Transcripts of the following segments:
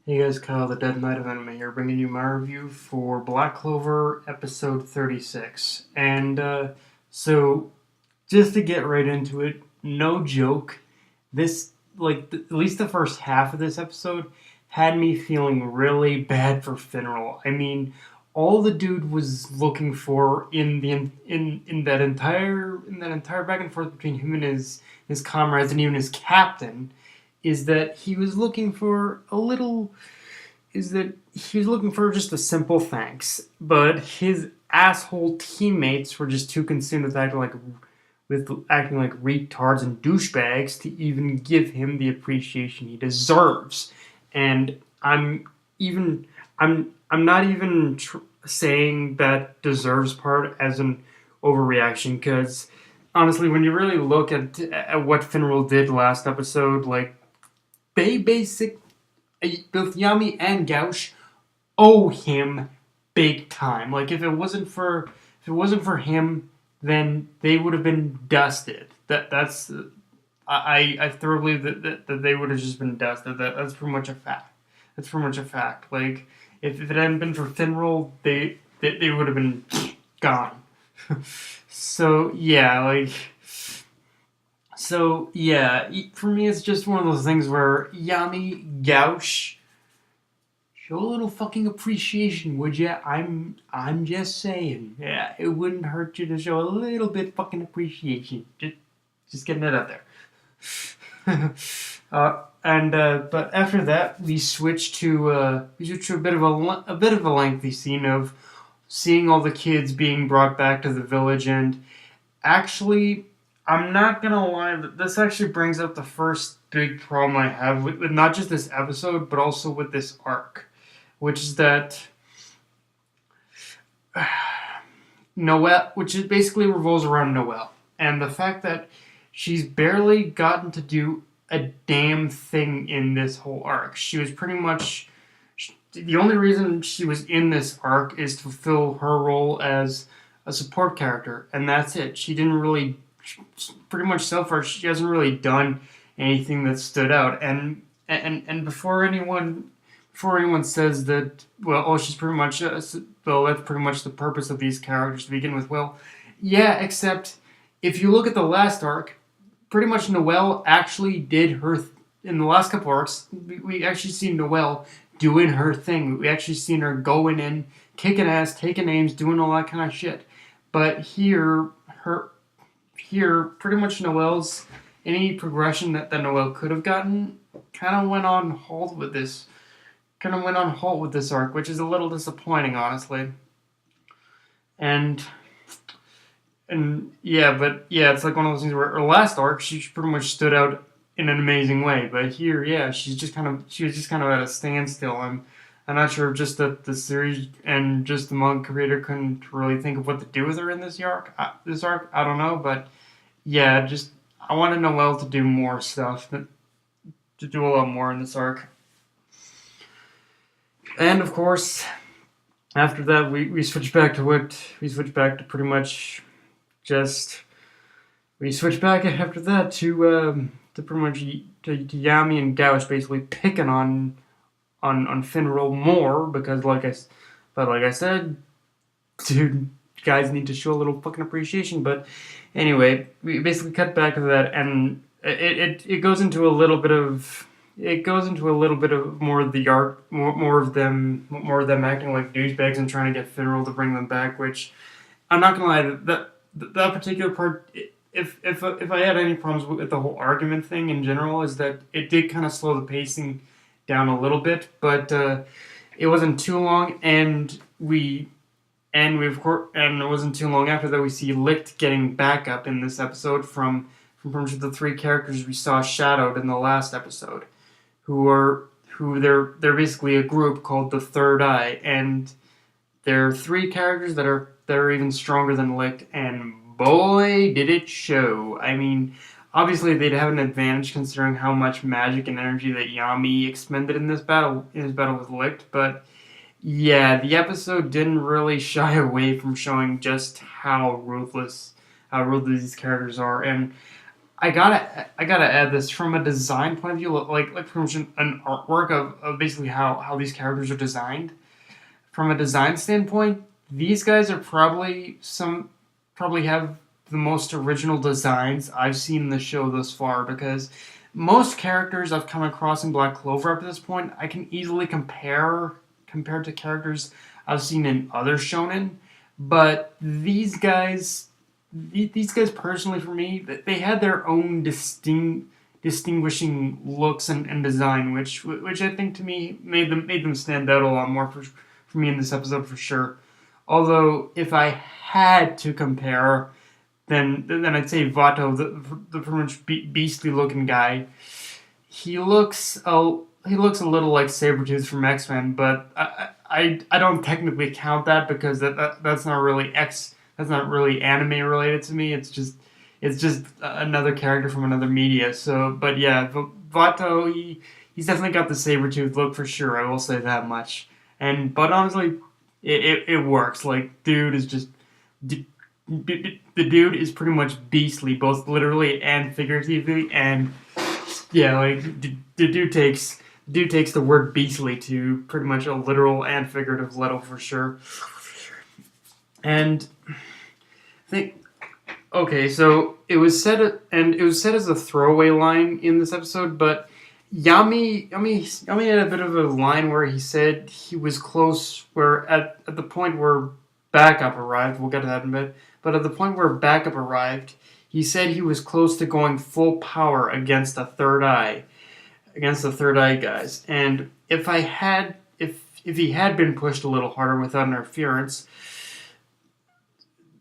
Hey guys, Kyle, the Dead Knight of Anime here, bringing you my review for Black Clover episode 36. So, just to get right into it, no joke, this, at least the first half of this episode, had me feeling really bad for Finral. I mean, all the dude was looking for in that entire back and forth between him and his comrades and even his captain is that he was looking for a little is that he was looking for just a simple thanks, but his asshole teammates were just too consumed with acting like retards and douchebags to even give him the appreciation he deserves. And I'm not even saying that deserves part as an overreaction, because honestly, when you really look at what Finral did last episode, like they basic both Yami and Gauch owe him big time. Like if it wasn't for him, then they would have been dusted. That's I thoroughly believe that they would have just been dusted. That's pretty much a fact. That's pretty much a fact. Like if it hadn't been for Finral, they would have been gone. so yeah, like for me, it's just one of those things where Yami Gauch, show a little fucking appreciation, would ya? I'm just saying. Yeah, it wouldn't hurt you to show a little bit fucking appreciation. Just getting it out there. But after that, we switch to a bit of a lengthy scene of seeing all the kids being brought back to the village, and actually, I'm not gonna lie, this actually brings up the first big problem I have with not just this episode, but also with this arc, which is that Noelle, which is basically revolves around Noelle, and the fact that she's barely gotten to do a damn thing in this whole arc. She was pretty much the only reason she was in this arc is to fulfill her role as a support character, and that's it. She didn't really, pretty much so far, she hasn't really done anything that stood out. And before anyone says that, well, oh, she's pretty much, well, that's pretty much the purpose of these characters to begin with. Well, yeah, except if you look at the last arc, pretty much Noelle actually did in the last couple arcs. We actually see Noelle doing her thing. We actually seen her going in, kicking ass, taking names, doing all that kind of shit. But here, pretty much Noelle's any progression that Noelle could have gotten kind of went on halt with this. Kind of went on halt with this arc, which is a little disappointing, honestly. And but it's like one of those things where her last arc, she pretty much stood out in an amazing way. But here, yeah, she was just kind of at a standstill. I'm not sure if just that the series and just the manga creator couldn't really think of what to do with her in this arc. I don't know, but yeah, just I wanted Noelle to do more stuff, to do a lot more in this arc. And of course, after that, we switch back to pretty much just we switch back after that to pretty much to Yami and Gauch basically picking on Finral more because like I said, dude, guys need to show a little fucking appreciation. But anyway, we basically cut back to that, and it goes into a little bit of more of the art, more of them acting like douchebags and trying to get Finral to bring them back. Which I'm not gonna lie, that particular part, if I had any problems with the whole argument thing in general, is that it did kind of slow the pacing down a little bit, but it wasn't too long, and it wasn't too long after that we see Licht getting back up in this episode from the three characters we saw shadowed in the last episode, they're basically a group called the Third Eye, and there are three characters that are even stronger than Licht, and boy did it show. I mean, obviously they'd have an advantage considering how much magic and energy that Yami expended in his battle with Licht, but yeah, the episode didn't really shy away from showing just how ruthless these characters are, and I gotta add this from a design point of view, like from an artwork of basically how these characters are designed. From a design standpoint, these guys are probably have the most original designs I've seen in the show thus far, because most characters I've come across in Black Clover up to this point, I can easily compare compared to characters I've seen in other shonen, but these guys personally for me, they had their own distinguishing looks and design, which I think to me made them stand out a lot more for me in this episode for sure. Although if I had to compare, then I'd say Vato, the pretty much beastly looking guy. He looks a little like Sabretooth from X-Men, but I don't technically count that because that's not really that's not really anime related to me. It's just another character from another media. So, but yeah, Vato, he's definitely got the Sabretooth look for sure. I will say that much. But honestly, it works. Like, dude is just the dude is pretty much beastly, both literally and figuratively. And yeah, like the dude takes the word beastly to pretty much a literal and figurative level for sure. And I think okay, so it was said as a throwaway line in this episode, but Yami had a bit of a line where he said he was close, where at the point where backup arrived. We'll get to that in a bit, but at the point where backup arrived, he said he was close to going full power against the third eye guys. And if he had been pushed a little harder without interference,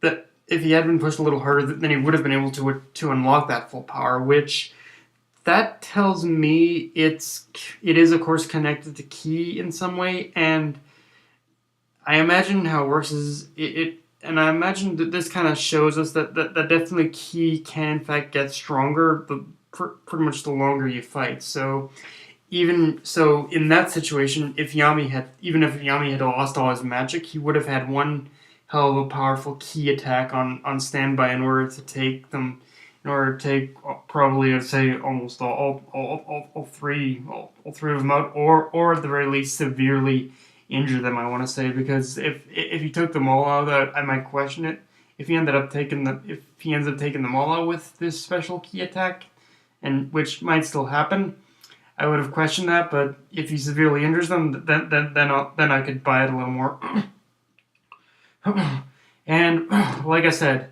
that if he had been pushed a little harder, then he would have been able to unlock that full power. Which that tells me it is of course connected to Ki in some way, and I imagine how it works is and I imagine that this kind of shows us that definitely Ki can in fact get stronger, pretty much the longer you fight. So even so, in that situation, if Yami had lost all his magic, he would have had one hell of a powerful Ki attack on standby in order to take them, in order to take probably I'd say almost all three of them out, or at the very least severely injure them. I want to say, because if he took them all out, I might question it. If he ends up taking them all out with this special Ki attack, and which might still happen, I would have questioned that. But if he severely injures them, then I could buy it a little more. And like I said,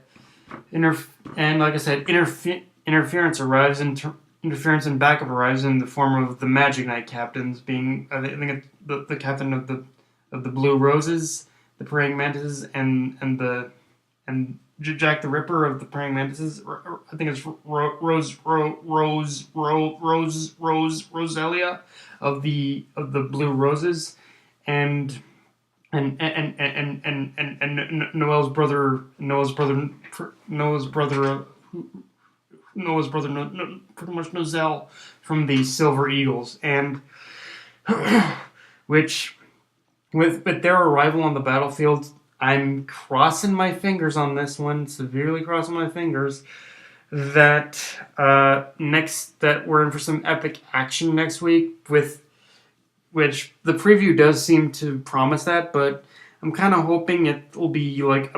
interference and backup arrives in the form of the Magic Knight captains, being I think it's the captain of the Blue Roses, the Praying Mantises, and Jack the Ripper of the Praying Mantises. I think it's Roselia of the Blue Roses, and Noel's brother, pretty much Nozel from the Silver Eagles, and which with their arrival on the battlefield, I'm crossing my fingers on this one, severely crossing my fingers, that that we're in for some epic action next week, with which the preview does seem to promise that, but I'm kind of hoping it will be like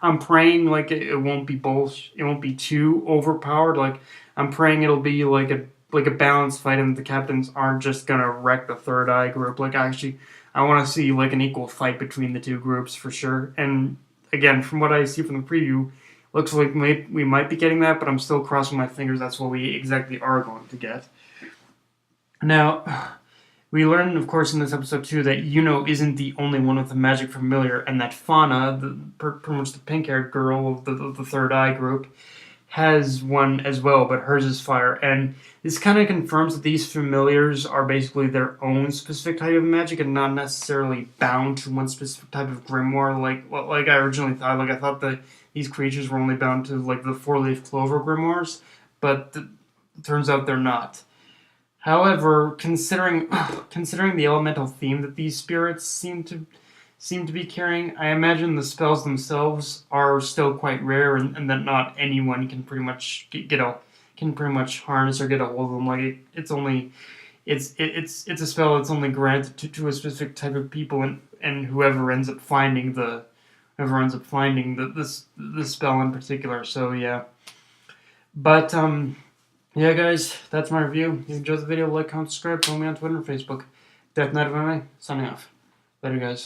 I'm praying like it won't be it won't be too overpowered. Like, I'm praying it'll be like a balanced fight, and the captains aren't just gonna wreck the Third Eye group. Like, actually, I want to see like an equal fight between the two groups for sure. And again, from what I see from the preview, looks like we might be getting that, but I'm still crossing my fingers that's what we exactly are going to get. Now, we learn, of course, in this episode too, that Yuno isn't the only one with a magic familiar, and that Fauna, pretty much the pink-haired girl of the Third Eye group, has one as well, but hers is fire. And this kind of confirms that these familiars are basically their own specific type of magic and not necessarily bound to one specific type of grimoire, like I originally thought. Like, I thought that these creatures were only bound to like the four-leaf clover grimoires, but it turns out they're not. However, considering the elemental theme that these spirits seem to be carrying, I imagine the spells themselves are still quite rare, and that not anyone can pretty much can pretty much harness or get a hold of them. Like it's a spell that's only granted to a specific type of people, and whoever ends up finding this spell in particular. So yeah, but yeah, guys, that's my review. If you enjoyed the video, like, comment, subscribe, follow me on Twitter and Facebook. Death Knight of MMA, signing off. Later, guys.